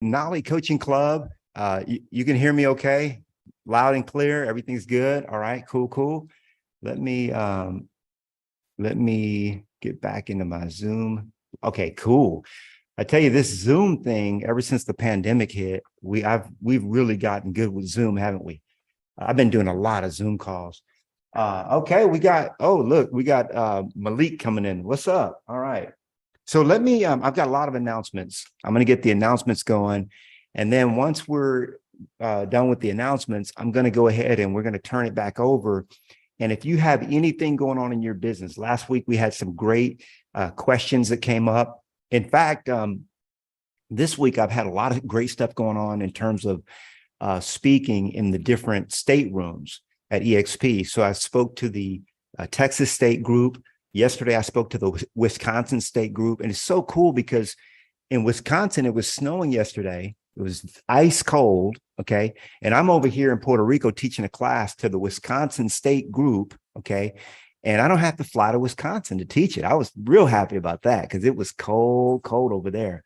Knolly Coaching Club. You can hear me okay? Loud and clear. Everything's good. All right, cool. Let me let me get back into my Zoom. Okay, cool. I tell you, this Zoom thing, ever since the pandemic hit, we've really gotten good with Zoom, haven't we? I've been doing a lot of Zoom calls. Okay, we got Malik coming in. What's up? All right. So I've got a lot of announcements. I'm going to get the announcements going. And then once we're done with the announcements, I'm going to go ahead and we're going to turn it back over. And if you have anything going on in your business, last week we had some great questions that came up. In fact, this week I've had a lot of great stuff going on in terms of speaking in the different state rooms at EXP. So I spoke to the Texas state group. Yesterday, I spoke to the Wisconsin state group, and it's so cool because in Wisconsin, it was snowing yesterday. It was ice cold, okay? And I'm over here in Puerto Rico teaching a class to the Wisconsin state group, okay? And I don't have to fly to Wisconsin to teach it. I was real happy about that because it was cold over there.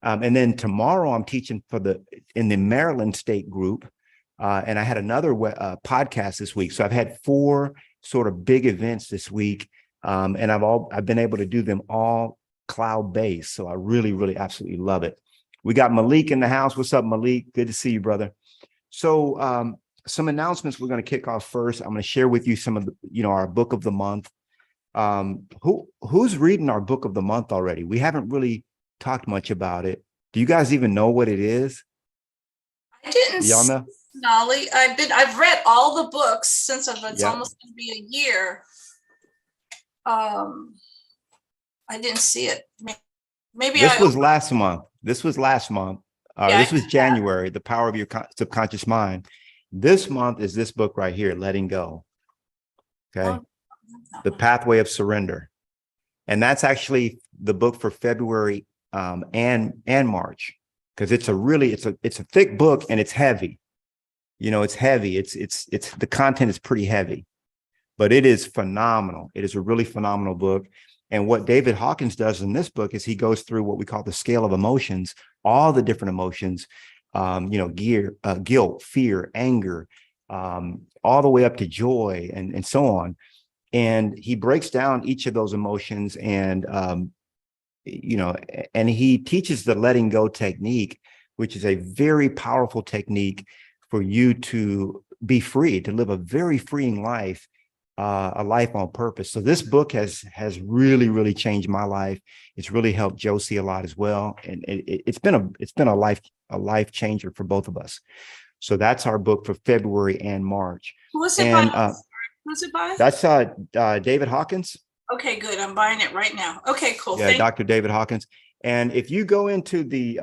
And then tomorrow I'm teaching in the Maryland state group. And I had another podcast this week. So I've had 4 sort of big events this week. And I've been able to do them all cloud-based. So I really absolutely love it. We got Malik in the house. What's up, Malik? Good to see you, brother. So some announcements we're going to kick off first. I'm going to share with you some of our book of the month. Who's reading our book of the month already? We haven't really talked much about it. Do you guys even know what it is? I didn't. Y'all know? Knolly. I've read all the books since it's almost going to be a year. I didn't see it. Maybe this was last month. This was January, The Power of Your Subconscious Mind. This month is this book right here, Letting Go. Okay. The Pathway of Surrender. And that's actually the book for February and March, because it's a thick book and it's heavy. It's heavy. It's the content is pretty heavy, but it is phenomenal. It is a really phenomenal book. And what David Hawkins does in this book is he goes through what we call the scale of emotions, all the different emotions, guilt, fear, anger, all the way up to joy and so on. And he breaks down each of those emotions and he teaches the letting go technique, which is a very powerful technique for you to be free, to live a very freeing life, a life on purpose. So this book has really changed my life. It's really helped Josie a lot as well. And it's been a life changer for both of us. So that's our book for February and March. Who's it by? Who's it by? That's David Hawkins. Okay, good. I'm buying it right now. Okay, cool. Yeah, Dr. David Hawkins. And if you go into the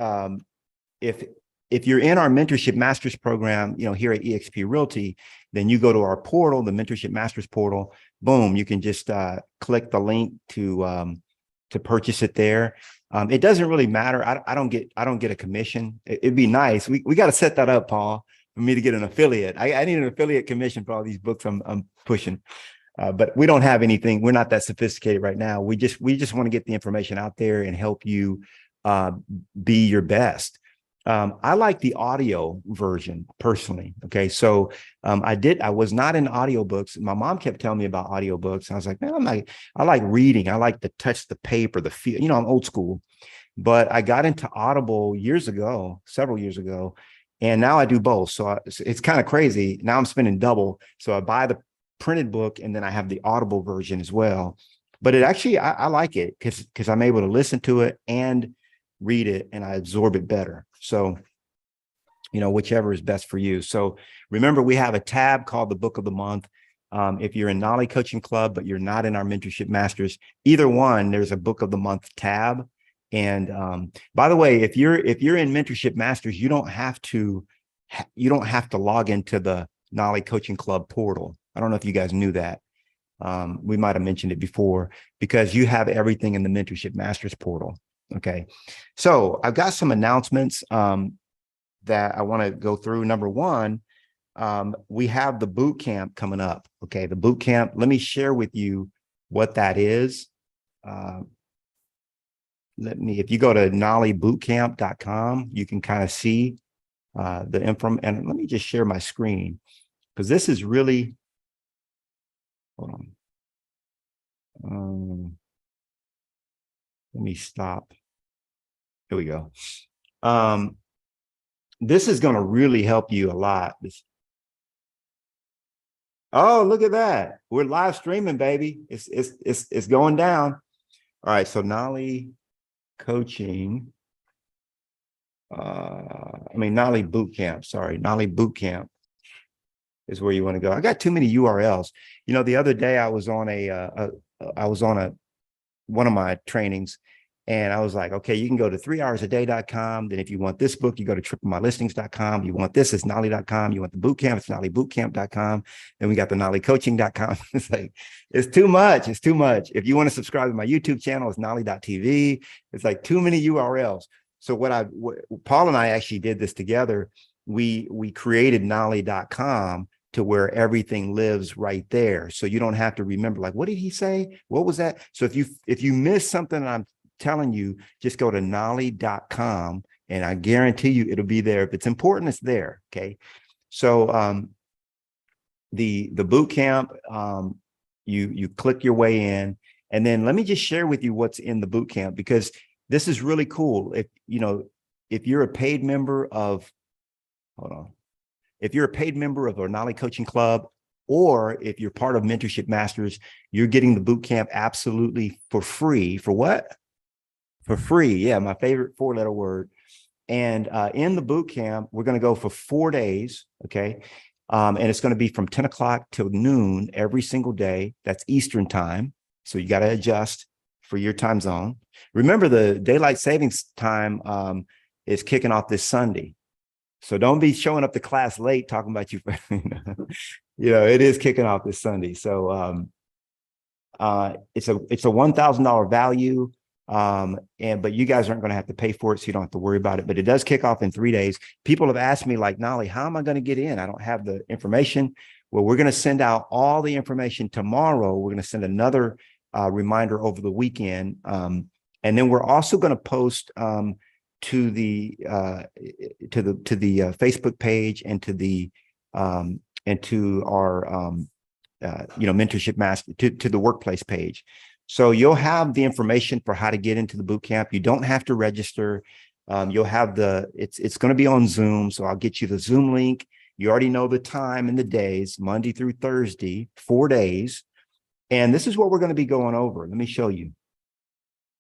if you're in our mentorship masters program, here at EXP Realty, then you go to our portal, the mentorship masters portal. Boom, you can just click the link to purchase it there. It doesn't really matter. I don't get a commission. It'd be nice. We got to set that up, Paul, for me to get an affiliate. I need an affiliate commission for all these books I'm pushing. But we don't have anything. We're not that sophisticated right now. We just want to get the information out there and help you be your best. I like the audio version personally. Okay. So I was not in audiobooks. My mom kept telling me about audiobooks. And I was like, man, I like reading. I like to touch the paper, the feel, I'm old school. But I got into Audible several years ago, and now I do both. So it's kind of crazy. Now I'm spending double. So I buy the printed book and then I have the Audible version as well. But it actually, I like it because I'm able to listen to it and read it, and I absorb it better. So, whichever is best for you. So remember, we have a tab called the Book of the Month. If you're in Knolly Coaching Club, but you're not in our Mentorship Masters, either one, there's a Book of the Month tab. And by the way, if you're in Mentorship Masters, you don't have to log into the Knolly Coaching Club portal. I don't know if you guys knew that. We might have mentioned it before, because you have everything in the Mentorship Masters portal. Okay. So I've got some announcements that I want to go through. Number one, we have the boot camp coming up. Okay. The boot camp. Let me share with you what that is. if you go to knollybootcamp.com, you can kind of see the info. And let me just share my screen, because this is really, hold on. Let me stop. Here we go. This is going to really help you a lot. Oh, look at that. We're live streaming, baby. It's going down. All right. So Knolly coaching. Knolly bootcamp. Sorry, Knolly bootcamp is where you want to go. I got too many URLs. You know, the other day I was on one of my trainings, and I was like, okay, you can go to 3hoursaday.com. Then if you want this book, you go to triplemylistings.com. You want this, it's Knolly.com. You want the bootcamp, it's knollybootcamp.com. Then we got the knollycoaching.com. It's like, it's too much. It's too much. If you want to subscribe to my YouTube channel, it's knolly.tv. It's like too many URLs. So Paul and I actually did this together. We created knolly.com to where everything lives right there. So you don't have to remember, like, what did he say? What was that? So if you miss something I'm telling you, just go to knolly.com and I guarantee you it'll be there. If it's important, it's there. Okay. So the boot camp, you click your way in, and then let me just share with you what's in the boot camp, because this is really cool. If you're a paid member of, if you're a paid member of our Knolly Coaching Club, or if you're part of Mentorship Masters, you're getting the boot camp absolutely for free. For what? For free. Yeah, my favorite four-letter word. And in the boot camp, we're going to go for 4 days. Okay. And it's going to be from 10 o'clock till noon every single day. That's Eastern time. So you got to adjust for your time zone. Remember, the daylight savings time is kicking off this Sunday. So don't be showing up to class late talking about you. It is kicking off this Sunday. So it's a $1,000 value. But you guys aren't going to have to pay for it, so you don't have to worry about it. But it does kick off in 3 days. People have asked me, like, Knolly, how am I going to get in? I don't have the information. Well, we're going to send out all the information tomorrow. We're going to send another reminder over the weekend. And then we're also going to post to the Facebook page and to the and to our mentorship master, to the workplace page. So you'll have the information for how to get into the boot camp. You don't have to register. You'll have it's going to be on Zoom. So I'll get you the Zoom link. You already know the time and the days, Monday through Thursday, 4 days. And this is what we're going to be going over. Let me show you.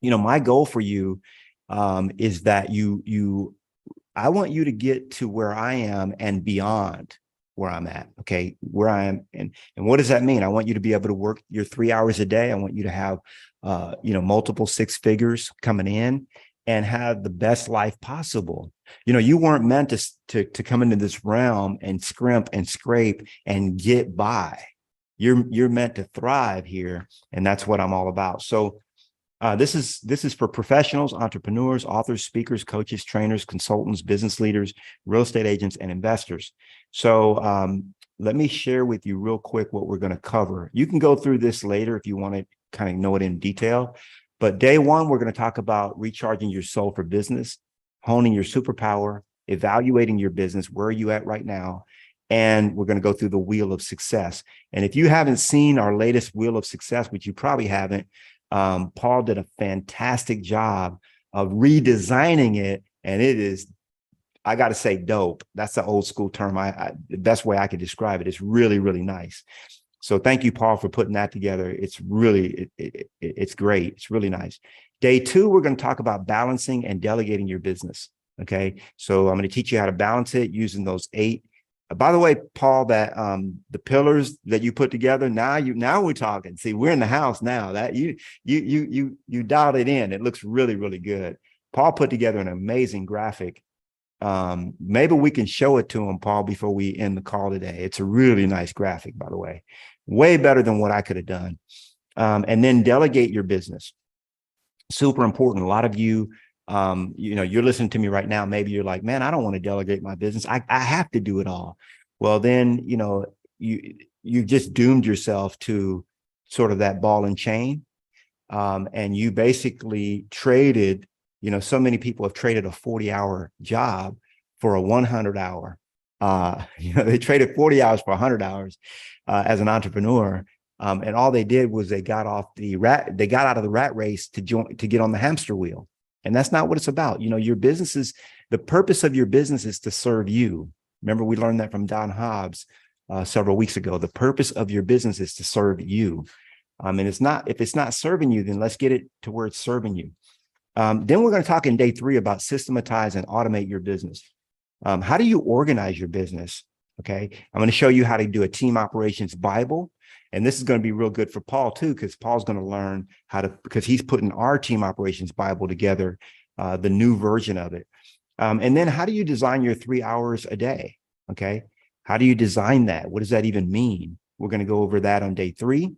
My goal for you is that I want you to get to where I am and beyond where I'm at. Okay. Where I am. And what does that mean? I want you to be able to work your 3 hours a day. I want you to have, multiple 6 figures coming in and have the best life possible. You weren't meant to come into this realm and scrimp and scrape and get by. You're meant to thrive here. And that's what I'm all about. So this is for professionals, entrepreneurs, authors, speakers, coaches, trainers, consultants, business leaders, real estate agents, and investors. So let me share with you real quick what we're going to cover. You can go through this later if you want to kind of know it in detail. But day one, we're going to talk about recharging your soul for business, honing your superpower, evaluating your business. Where are you at right now? And we're going to go through the wheel of success. And if you haven't seen our latest wheel of success, which you probably haven't, Paul did a fantastic job of redesigning it, and it is, I got to say, dope. That's the old school term. The best way I could describe it. It's really, really nice. So thank you, Paul, for putting that together. It's really, it's great. It's really nice. Day two, we're going to talk about balancing and delegating your business. Okay. So I'm going to teach you how to balance it using those 8. By the way, Paul, that the pillars that you put together, now we're talking. See, we're in the house now. That you dialed it in. It looks really, really good. Paul put together an amazing graphic. Maybe we can show it to him, Paul, before we end the call today. It's a really nice graphic, by the way. Way better than what I could have done. And then delegate your business. Super important. A lot of you, you're listening to me right now. Maybe you're like, man, I don't want to delegate my business. I have to do it all. Well, then, you've just doomed yourself to sort of that ball and chain. And you basically traded You know, so many people have traded a 40-hour job for a 100-hour. You know, they traded 40 hours for 100 hours as an entrepreneur. And all they did was they got out of the rat race to get on the hamster wheel. And that's not what it's about. You know, the purpose of your business is to serve you. Remember, we learned that from Don Hobbs several weeks ago. The purpose of your business is to serve you. And if it's not serving you, then let's get it to where it's serving you. Then we're going to talk in day 3 about systematize and automate your business. How do you organize your business? Okay. I'm going to show you how to do a team operations Bible. And this is going to be real good for Paul too, because Paul's going to learn because he's putting our team operations Bible together, the new version of it. And then how do you design your 3 hours a day? Okay. How do you design that? What does that even mean? We're going to go over that on day 3.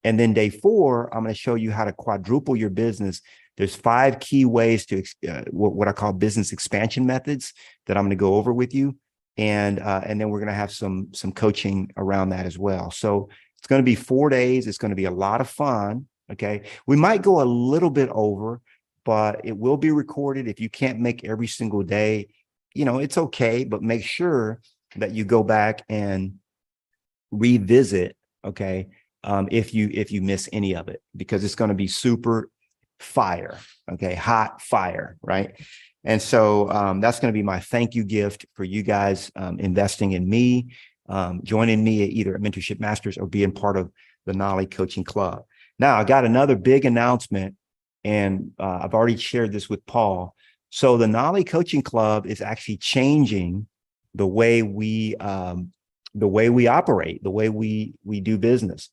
And then day 4, I'm going to show you how to quadruple your business. There's 5 key ways to what I call business expansion methods that I'm going to go over with you. And then we're going to have some coaching around that as well. So it's going to be 4 days. It's going to be a lot of fun. Okay. We might go a little bit over, but it will be recorded. If you can't make every single day, you know, it's okay, but make sure that you go back and revisit. Okay. If you miss any of it, because it's going to be super fire. Okay. Hot fire. Right. And so that's going to be my thank you gift for you guys investing in me, joining me either at Mentorship Masters or being part of the Knolly Coaching Club. Now, I got another big announcement, and I've already shared this with Paul. So the Knolly Coaching Club is actually changing the way we operate, the way we do business.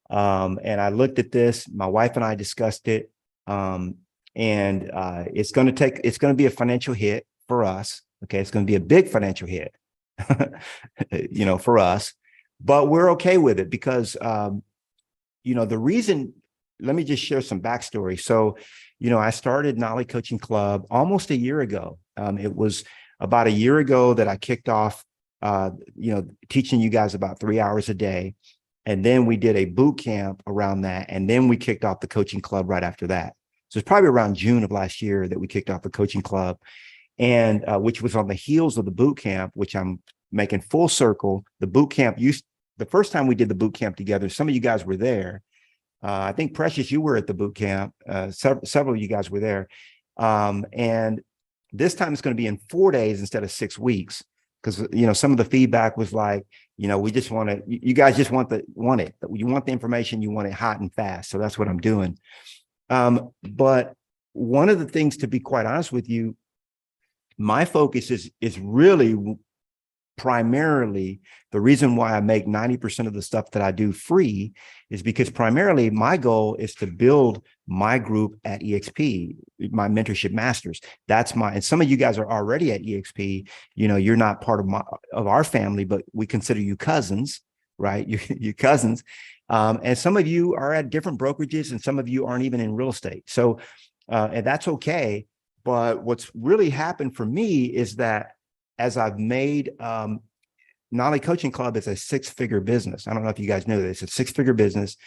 And I looked at this. My wife and I discussed it. And it's going to be a financial hit for us. Okay. It's going to be a big financial hit, you know, for us, but we're okay with it because, you know, the reason, let me just share some backstory. So, you know, I started Knolly Coaching Club almost a year ago. It was about a year ago that I kicked off, you know, teaching you guys about 3 hours a day. And then we did a boot camp around that. And then we kicked off the coaching club right after that. So it's probably around June of last year that we kicked off the coaching club, and which was on the heels of the boot camp, which I'm making full circle. The boot camp the first time we did the boot camp together, some of you guys were there. I think Precious, you were at the boot camp. Several of you guys were there. And this time it's going to be in 4 days instead of 6 weeks. Because, you know, some of the feedback was like, you know, we just want to, you guys just want it. You want the information, you want it hot and fast. So that's what I'm doing. But one of the things, to be quite honest with you, my focus is really primarily the reason why I make 90% of the stuff that I do free is because primarily my goal is to build my group at EXP, my mentorship masters. And some of you guys are already at EXP. You know, you're not part of our family, but we consider you cousins, right? You cousins. And some of you are at different brokerages, and some of you aren't even in real estate. So, and that's okay. But what's really happened for me is that as I've made, Knolly Coaching Club is a 6-figure business. I don't know if you guys know this, it's a 6-figure business.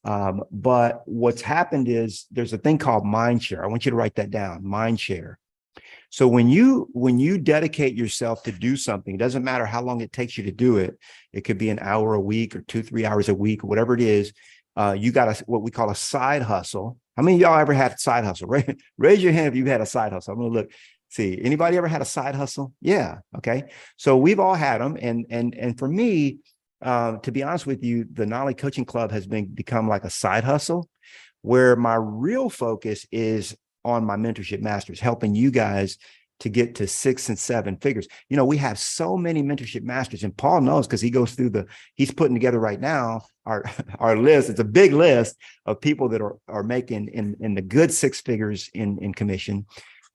But what's happened is there's a thing called mind share. I want you to write that down, mind share. So when you dedicate yourself to do something, it doesn't matter how long it takes you to do it. It could be an hour a week or 2-3 hours a week, or whatever it is. You got what we call a side hustle. How many of y'all ever had a side hustle? Raise your hand if you've had a side hustle. I'm going to look. See, anybody ever had a side hustle? Yeah. Okay. So we've all had them. And for me, to be honest with you, the Knolly Coaching Club has become like a side hustle where my real focus is on my mentorship masters, helping you guys to get to 6 and 7 figures. You know, we have so many mentorship masters, and Paul knows because he goes through he's putting together right now our list. It's a big list of people that are making in the good 6 figures in commission.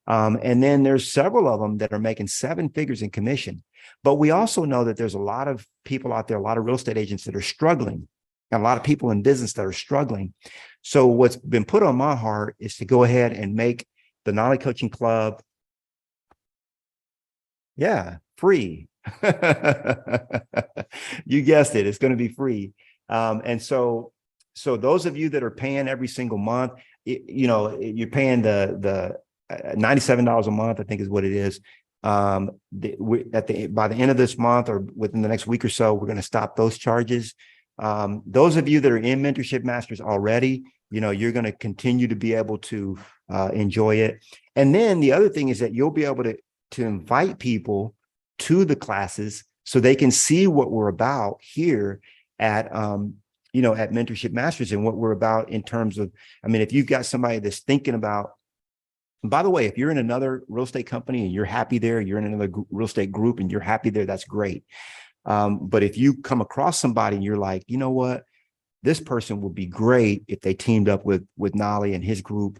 And then there's several of them that are making 7 figures in commission. But we also know that there's a lot of people out there, a lot of real estate agents that are struggling, and a lot of people in business that are struggling. So what's been put on my heart is to go ahead and make the Knolly Coaching Club, free. You guessed it. It's going to be free. And so those of you that are paying every single month, you know, you're paying the $97 a month, I think is what it is. By the end of this month or within the next week or so, we're going to stop those charges. Those of you that are in Mentorship Masters already, you're going to continue to be able to enjoy it. And then the other thing is that you'll be able to invite people to the classes so they can see what we're about here at at Mentorship Masters, and what we're about in terms of, if you've got somebody that's thinking about, and by the way, if you're in another real estate company and you're happy there, you're in another real estate group and you're happy there, that's great. But if you come across somebody and you're like, you know what, this person would be great if they teamed up with Knolly and his group,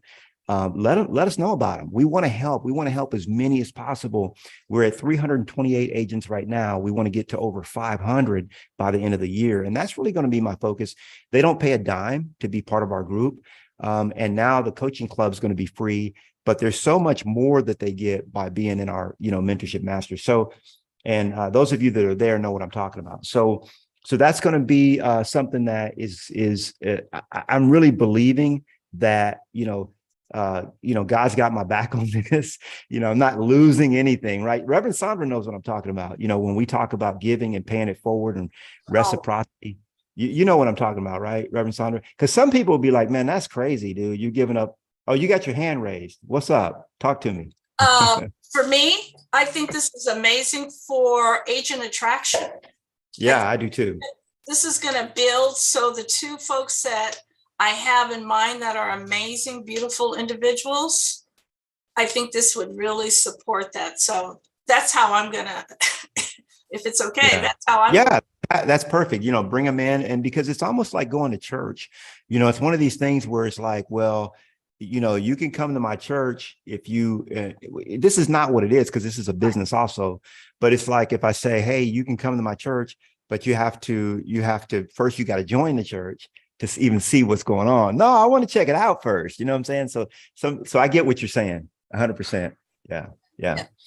let us know about them. We want to help. We want to help as many as possible. We're at 328 agents right now. We want to get to over 500 by the end of the year. And that's really going to be my focus. They don't pay a dime to be part of our group. And now the coaching club is going to be free, but there's so much more that they get by being in our, Mentorship Masters. So, and those of you that are there know what I'm talking about. So that's going to be something that I'm really believing that, God's got my back on this. I'm not losing anything, right? Reverend Sandra knows what I'm talking about. When we talk about giving and paying it forward and reciprocity, you know what I'm talking about, right, Reverend Sandra? Because some people will be like, man, that's crazy, dude. You're giving up. Oh, you got your hand raised. What's up? Talk to me. For me, I think this is amazing for agent attraction. Yeah, I do too. This is going to build. So the two folks that I have in mind that are amazing, beautiful individuals, I think this would really support that. So that's how I'm going to, if it's okay, that's how I'm. Yeah, that's perfect. Bring them in. And because it's almost like going to church, it's one of these things where it's like, well, you can come to my church if you, this is not what it is, because this is a business also, but it's like, if I say, hey, you can come to my church, but you have to first, you got to join the church to even see what's going on. No, I want to check it out first. You know what I'm saying? So I get what you're saying 100%. Yeah.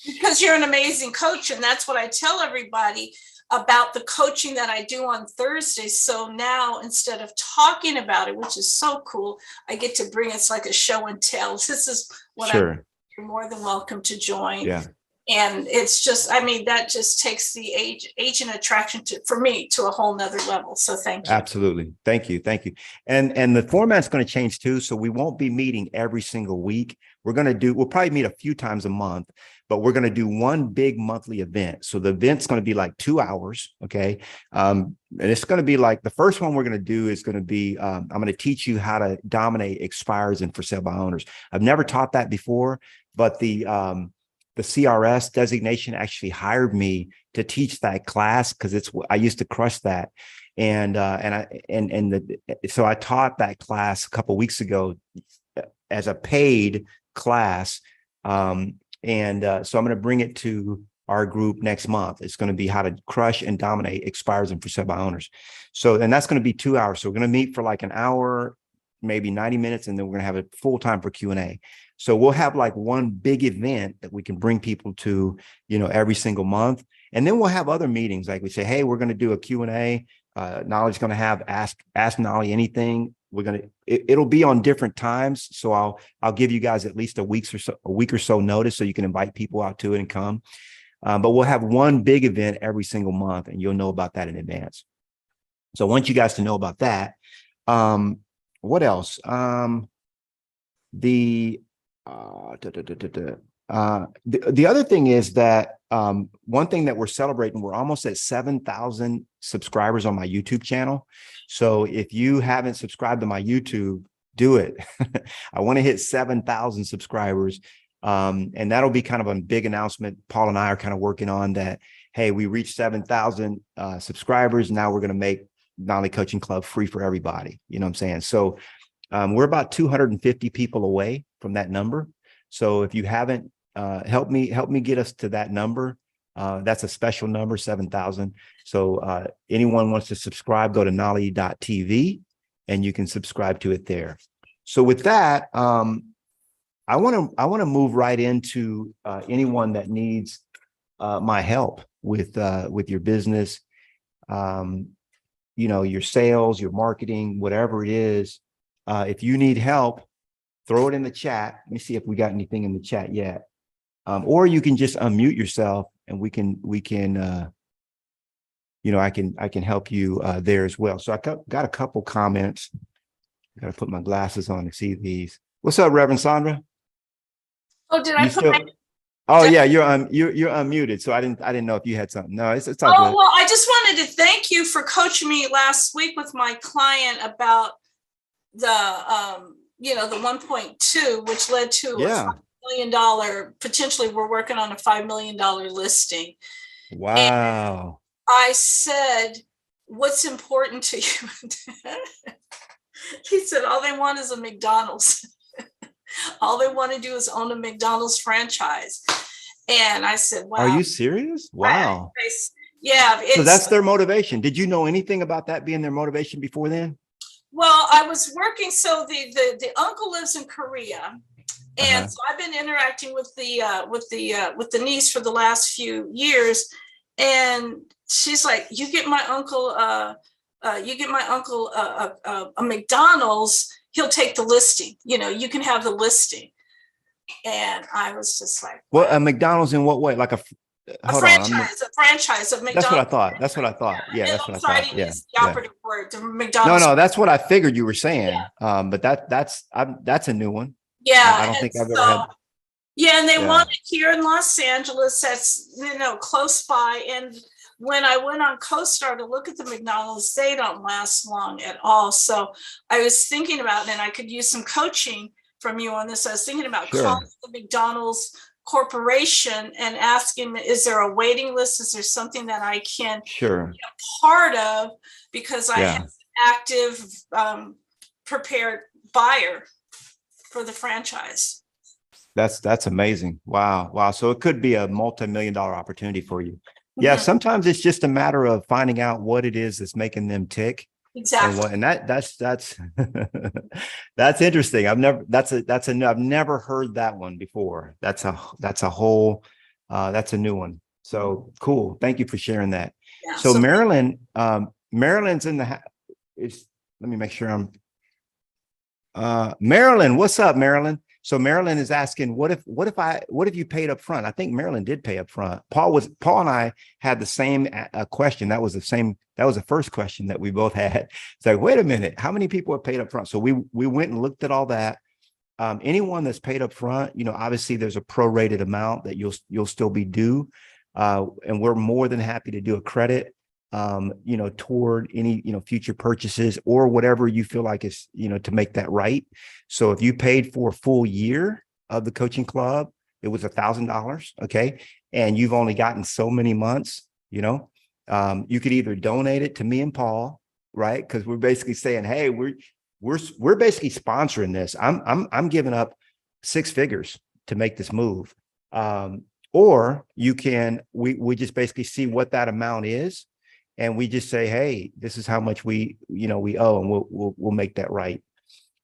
Because you're an amazing coach. And that's what I tell everybody about the coaching that I do on Thursdays. So now, instead of talking about it, which is so cool, I get to bring, it's like a show and tell. This is what you're more than welcome to join. Yeah. And it's just, that just takes the agent attraction for me to a whole nother level. So thank you. Absolutely. Thank you. And the format's going to change too. So we won't be meeting every single week. We'll probably meet a few times a month, but we're going to do one big monthly event. So the event's going to be like 2 hours. Okay. And it's going to be like, the first one we're going to do is going to be, I'm going to teach you how to dominate expires and for sale by owners. I've never taught that before, but the CRS designation actually hired me to teach that class because I used to crush that. So I taught that class a couple of weeks ago as a paid class. So I'm going to bring it to our group next month. It's going to be how to crush and dominate expires and for sale by owners. So, and that's going to be 2 hours. So we're going to meet for like an hour, maybe 90 minutes, and then we're going to have a full time for Q&A. So we'll have like one big event that we can bring people to, every single month. And then we'll have other meetings. Like we say, hey, we're going to do a Q&A. Knolly's going to have ask Knolly anything. It'll be on different times. So I'll give you guys at least a week or so notice so you can invite people out to it and come. But we'll have one big event every single month, and you'll know about that in advance. So I want you guys to know about that. What else? The other thing is that one thing that we're celebrating, we're almost at 7,000 subscribers on my YouTube channel. So if you haven't subscribed to my YouTube, do it. I want to hit 7,000 subscribers. And that'll be kind of a big announcement. Paul and I are kind of working on that. Hey, we reached 7,000 subscribers. Now we're going to make Knolly Coaching Club free for everybody. You know what I'm saying? So we're about 250 people away from that number. So if you haven't, help me get us to that number. That's a special number, 7,000. So anyone wants to subscribe, go to knolly.tv and you can subscribe to it there. So with that, I want to move right into anyone that needs my help with your business, your sales, your marketing, whatever it is. If you need help, throw it in the chat. Let me see if we got anything in the chat yet. Or you can just unmute yourself and we can, you know, I can help you there as well. So I got a couple comments. Got to put my glasses on to see these. What's up, Reverend Sandra? Oh, did I put my... Oh yeah, you're unmuted. So I didn't know if you had something. No, it's all good. Well, I just wanted to thank you for coaching me last week with my client about the you know, the 1.2, which led to a $5 million, potentially we're working on a $5 million listing. Wow. And I said, what's important to you? He said, all they want is a McDonald's. All they want to do is own a McDonald's franchise. And I said, wow. Are you serious? Wow. Yeah. So that's their motivation. Did you know anything about that being their motivation before then? Well, I was working. So the uncle lives in Korea. And so I've been interacting with the niece for the last few years. And she's like, you get my uncle a McDonald's, he'll take the listing. You know, you can have the listing. And I was just like, wow. Well, a McDonald's in what way? Like a franchise of McDonald's. That's what I thought. That's what I thought. Yeah, that's what I thought. Yeah, the operative word. The McDonald's. No, that's what I figured you were saying. Yeah. But that's a new one. Yeah, I don't think I've ever had. Yeah, and they want it here in Los Angeles. That's, you know, close by. And when I went on CoStar to look at the McDonald's, they don't last long at all. So I was thinking about it, and I could use some coaching from you on this. I was thinking about calling the McDonald's corporation and asking, is there a waiting list? Is there something that I can be a part of? Because I have an active, prepared buyer for the franchise. That's amazing. Wow. So it could be a multi-million-dollar opportunity for you. Yeah. Sometimes it's just a matter of finding out what it is that's making them tick. Exactly. And that's that's interesting. I've never heard that one before. That's a new one. So cool. Thank you for sharing that. Yeah, so Marilyn, Marilyn's in the house. Let me make sure Marilyn, what's up, Marilyn? So Marilyn is asking, what if you paid up front? I think Marilyn did pay up front. Paul and I had the same question. That was the first question that we both had. It's like, wait a minute, how many people have paid up front? So we went and looked at all that. Anyone that's paid up front, you know, obviously there's a prorated amount that you'll still be due. And we're more than happy to do a credit, you know, toward any, you know, future purchases or whatever you feel like is, you know, to make that right. So if you paid for a full year of the coaching club, it was $1,000. Okay. And you've only gotten so many months, you know, you could either donate it to me and Paul, right? Because we're basically saying, hey, we're basically sponsoring this. I'm giving up 6 figures to make this move. Or you can, we just basically see what that amount is. And we just say, hey, this is how much we owe, and we'll make that right.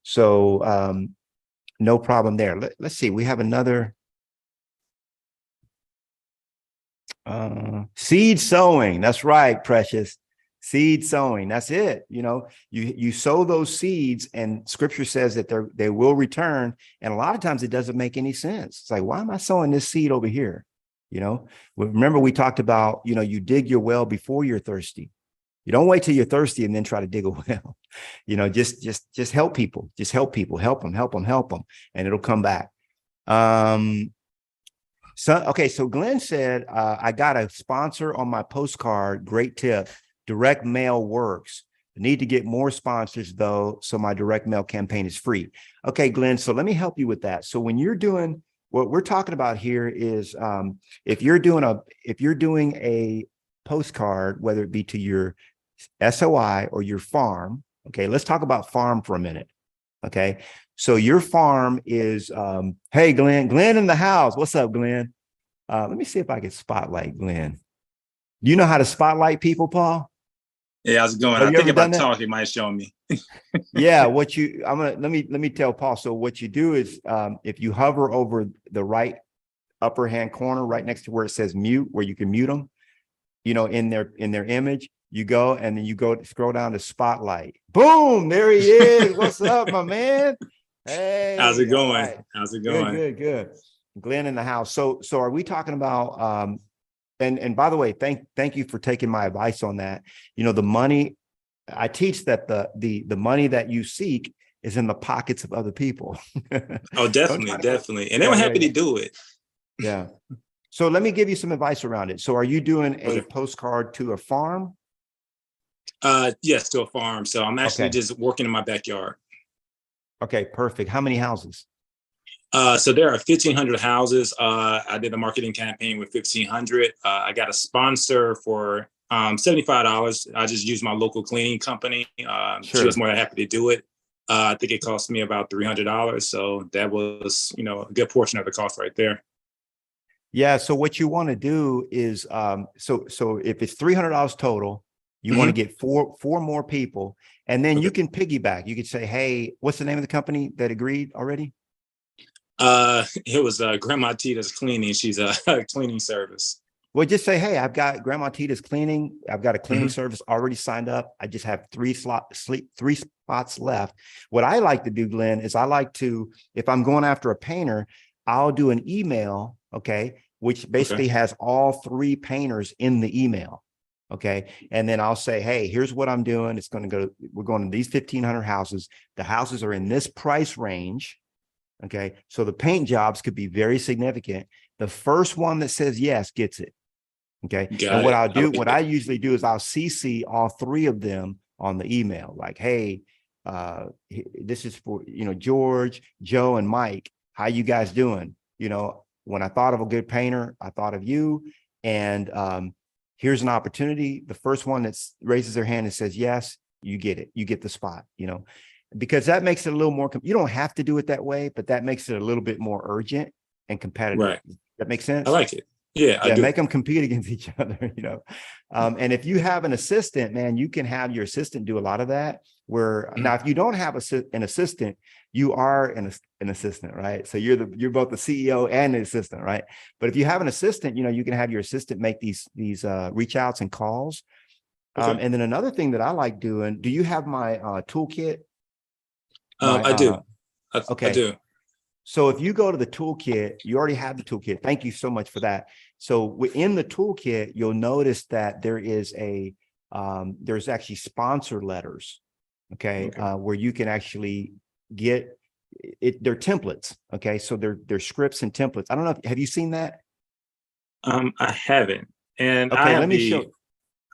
So no problem there. Let's see. We have another seed sowing. That's right, Precious. Seed sowing. That's it. You know, you sow those seeds, and Scripture says that they will return. And a lot of times it doesn't make any sense. It's like, why am I sowing this seed over here? You know, remember we talked about, you know, you dig your well before you're thirsty. You don't wait till you're thirsty and then try to dig a well. You know, just help people. Just help people. Help them, and it'll come back. So Glenn said, I got a sponsor on my postcard. Great tip. Direct mail works. I need to get more sponsors though, so my direct mail campaign is free. Okay, Glenn. So let me help you with that. So when you're doing what we're talking about here is if you're doing a postcard, whether it be to your SOI or your farm. Okay, let's talk about farm for a minute. Okay, so your farm is, hey, Glenn in the house. What's up, Glenn? Let me see if I can spotlight Glenn. Do you know how to spotlight people, Paul? Yeah, how's it going? I think if I talk, it might show me. Yeah, let me tell Paul. So what you do is if you hover over the right upper hand corner, right next to where it says mute, where you can mute them, you know, in their image, you go and then you scroll down to spotlight. Boom, there he is. What's up, my man? Hey, How's it all going? right. How's it Good, going? good, good. Glenn in the house. So are we talking about and by the way, thank you for taking my advice on that. You know, the money I teach that the money that you seek is in the pockets of other people. Oh, Don't definitely, try to, definitely. And they yeah, were yeah, happy yeah. to do it. Yeah. So let me give you some advice around it. So are you doing a Okay. postcard to a farm? Yes, to a farm. So I'm actually Okay. just working in my backyard. Okay, perfect. How many houses? So there are 1,500 houses. I did a marketing campaign with 1,500. I got a sponsor for $75. I just used my local cleaning company. She was Sure. more than happy to do it. I think it cost me about $300. So that was, a good portion of the cost right there. Yeah. So what you want to do is, so if it's $300 total, you want to get four more people, and then you can piggyback. You could say, hey, what's the name of the company that agreed already? It was Grandma Tita's Cleaning. She's a cleaning service. Well, just say, hey, I've got Grandma Tita's cleaning. I've got a cleaning service already signed up. I just have three spots left. What I like to do, Glenn, is I like to, if I'm going after a painter, I'll do an email, okay, which basically has all three painters in the email. Okay. And then I'll say, hey, here's what I'm doing. It's going to go, we're going to these 1,500 houses. The houses are in this price range. Okay. So the paint jobs could be very significant. The first one that says yes gets it. Okay. And what I'll do, what I usually do is I'll CC all three of them on the email, like, hey, this is for, George, Joe, and Mike. How you guys doing? When I thought of a good painter, I thought of you. And here's an opportunity. The first one that raises their hand and says yes, you get it. You get the spot, because that makes it a little more, you don't have to do it that way, but that makes it a little bit more urgent and competitive. Right. That makes sense? I like it. Yeah, I do. Make them compete against each other, and if you have an assistant, man, you can have your assistant do a lot of that. Where now, if you don't have an assistant, you are an assistant, right? So you're both the CEO and the assistant, right? But if you have an assistant, you can have your assistant make these reach outs and calls. And then another thing that I like doing, do you have my toolkit? I do. Okay. I do. So if you go to the toolkit, you already have the toolkit. Thank you so much for that. So within the toolkit, you'll notice that there is there's actually sponsor letters, okay. Where you can actually get it. They're templates, okay. So they're scripts and templates. I don't know. Have you seen that? I haven't. And okay, let me show.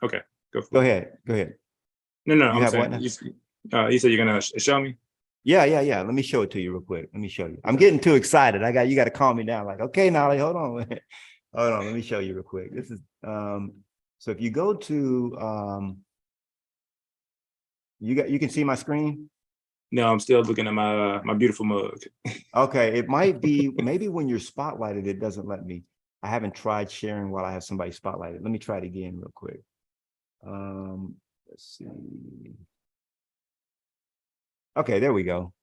Okay, go ahead. Go ahead. No, you have what now? You said you're gonna show me. Yeah. Let me show it to you real quick. Let me show you. I'm getting too excited. You got to calm me down. Like, okay, Knolly, hold on. Hold on. Let me show you real quick. This is, so if you go to, you can see my screen. No, I'm still looking at my my beautiful mug. Okay. It might be, maybe when you're spotlighted, it doesn't let me. I haven't tried sharing while I have somebody spotlighted. Let me try it again real quick. Let's see. Okay, there we go.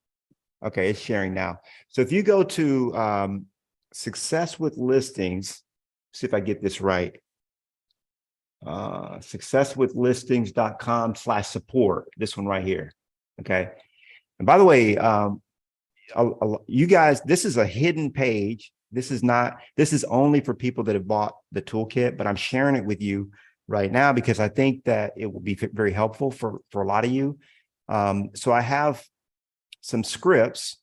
Okay, it's sharing now. So if you go to Success with Listings, see if I get this right. Successwithlistings.com/support, this one right here. Okay. And by the way, you guys, this is a hidden page. This is only for people that have bought the toolkit, but I'm sharing it with you right now because I think that it will be very helpful for a lot of you. So I have some scripts,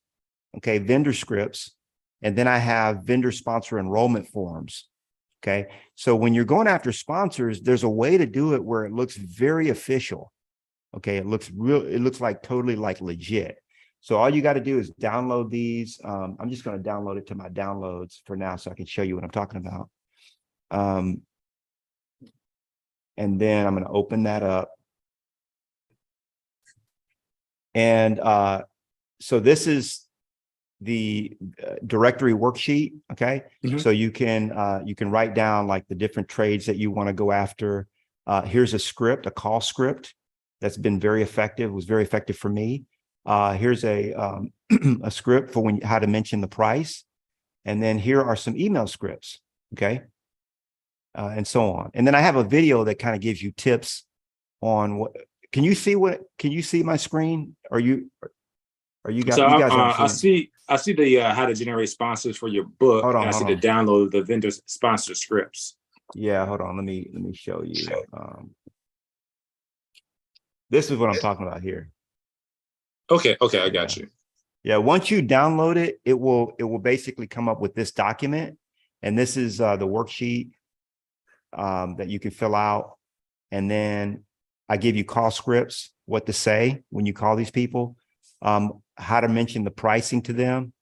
okay, vendor scripts, and then I have vendor sponsor enrollment forms. Okay. So when you're going after sponsors, there's a way to do it where it looks very official. Okay. It looks like totally like legit. So all you got to do is download these. I'm just going to download it to my downloads for now so I can show you what I'm talking about. And then I'm going to open that up. And so this is the directory worksheet. Okay. So you can write down like the different trades that you want to go after. Here's a script, a call script that's been very effective, was very effective for me. Here's a script for how to mention the price. And then here are some email scripts. Okay. And so on. And then I have a video that kind of gives you tips on can you see my screen? Or you got So you guys aren't I seeing it. see the how to generate sponsors for your book, Hold and on, I see hold the on. download the vendor sponsor scripts. Yeah, hold on. Let me show you. This is what I'm talking about here. Okay, I got you. Yeah, once you download it, it will basically come up with this document. And this is the worksheet that you can fill out. And then I give you call scripts, what to say when you call these people, how to mention the pricing to them,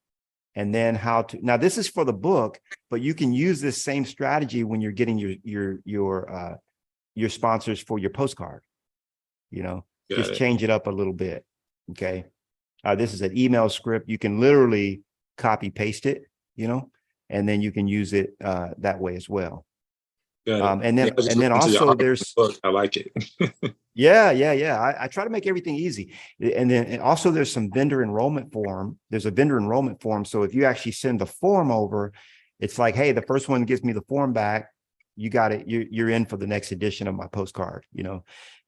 and then how to, now this is for the book, but you can use this same strategy when you're getting your sponsors for your postcard, just change it up a little bit. Okay. This is an email script. You can literally copy paste it, and then you can use it that way as well. And then also there's, I like it. yeah. I try to make everything easy. And also there's some vendor enrollment form. There's a vendor enrollment form. So if you actually send the form over, it's like, hey, the first one gives me the form back. You got it. You're in for the next edition of my postcard,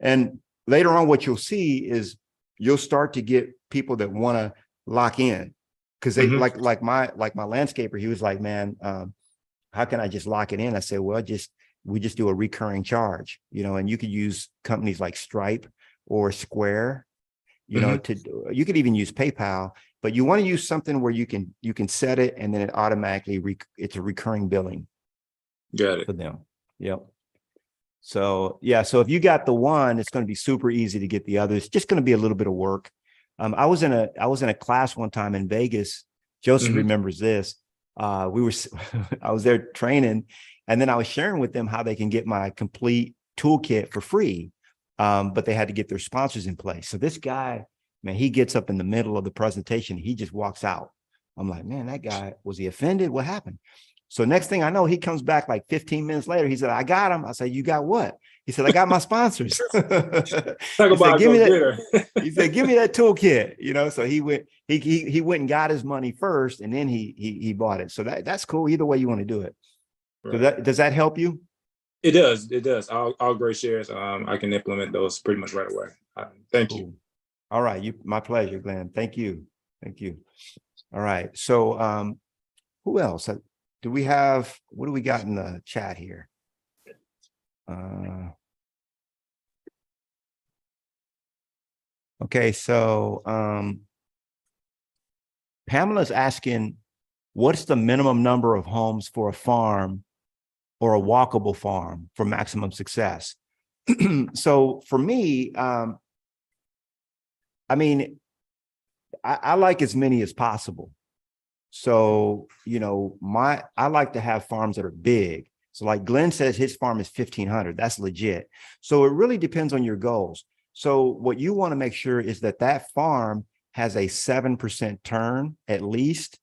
and later on, what you'll see is you'll start to get people that want to lock in, because they like my landscaper. He was like, man, how can I just lock it in? I said, well, we just do a recurring charge, and you could use companies like Stripe or Square, you could even use PayPal, but you want to use something where you can set it and then it automatically, it's a recurring billing. Got it. For them. Yep. So, yeah. So if you got the one, it's going to be super easy to get the other. It's just going to be a little bit of work. I was in a class one time in Vegas. Joseph remembers this. I was there training, and then I was sharing with them how they can get my complete toolkit for free. But they had to get their sponsors in place. So this guy, man, he gets up in the middle of the presentation. He just walks out. I'm like, man, that guy, was he offended? What happened? So next thing I know, he comes back like 15 minutes later. He said, I got him. I said, you got what? He said, I got my sponsors. He said, give me that toolkit. So he went and got his money first, and then he bought it. So that's cool. Either way you want to do it. Right. So does that help you? It does. All great shares. I can implement those pretty much right away. Thank you. All right. My pleasure, Glenn. Thank you. All right. So who else? What do we got in the chat here? Okay, so Pamela's asking, what's the minimum number of homes for a farm or a walkable farm for maximum success? So for me, I like as many as possible. So, I like to have farms that are big. So like Glenn says, his farm is 1,500. That's legit. So it really depends on your goals. So what you want to make sure is that farm has a 7% turn at least.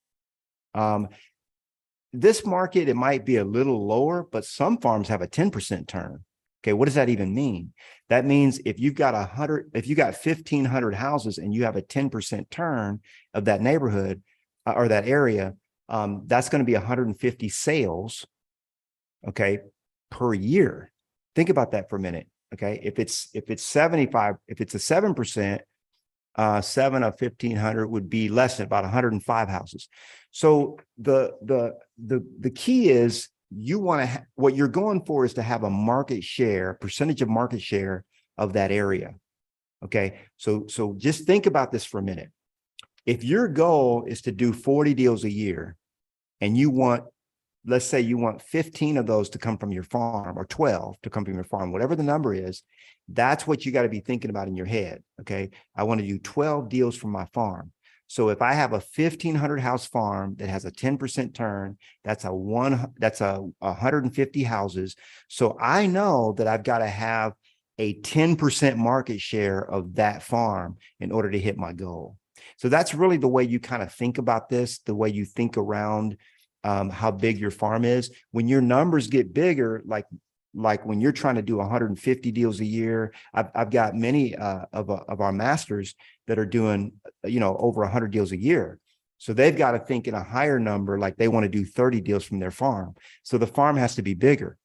This market, it might be a little lower, but some farms have a 10% turn. Okay, what does that even mean? That means if you've got 1,500 houses and you have a 10% turn of that neighborhood, or that area, that's going to be 150 sales, okay, per year. Think about that for a minute. Okay, if it's 75, if it's a 7%, 7 of 1,500 would be less than about 105 houses. So the key is you want to what you're going for is to have a percentage of market share of that area. Okay, so just think about this for a minute. If your goal is to do 40 deals a year, and let's say you want 15 of those to come from your farm, or 12 to come from your farm, whatever the number is, that's what you got to be thinking about in your head. Okay, I want to do 12 deals from my farm. So if I have a 1,500 house farm that has a 10% turn, that's 150 houses. So I know that I've got to have a 10% market share of that farm in order to hit my goal. So that's really the way you kind of think about this, the way you think around how big your farm is. When your numbers get bigger, like when you're trying to do 150 deals a year, I've got many of our masters that are doing, over 100 deals a year. So they've got to think in a higher number, like they want to do 30 deals from their farm. So the farm has to be bigger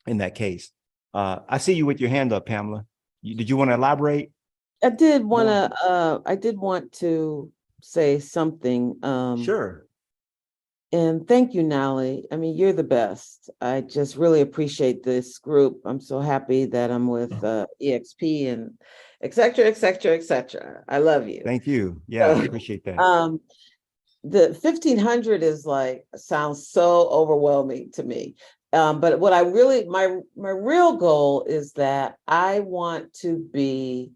in that case. I see you with your hand up, Pamela. Did you want to elaborate? I did want to say something. Sure. And thank you, Knolly. I mean, you're the best. I just really appreciate this group. I'm so happy that I'm with EXP and et cetera, et cetera, et cetera. I love you. Thank you. Yeah, I appreciate that. The 1,500 is like, sounds so overwhelming to me. But what I really, my real goal is that I want to be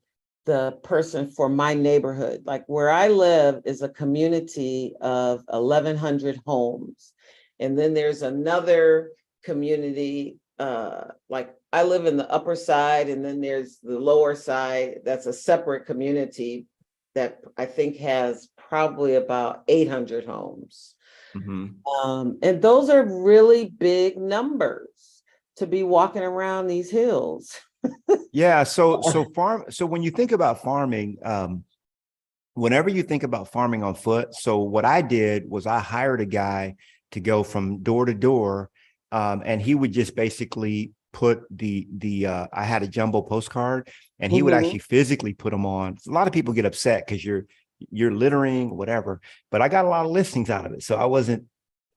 the person for my neighborhood. Like where I live is a community of 1,100 homes. And then there's another community, like I live in the upper side, and then there's the lower side. That's a separate community that I think has probably about 800 homes. Mm-hmm. And those are really big numbers to be walking around these hills. Yeah. So when you think about farming, whenever you think about farming on foot, so what I did was I hired a guy to go from door to door, and he would just basically put I had a jumbo postcard, and he would actually physically put them on. A lot of people get upset because you're littering, whatever, but I got a lot of listings out of it. So I wasn't,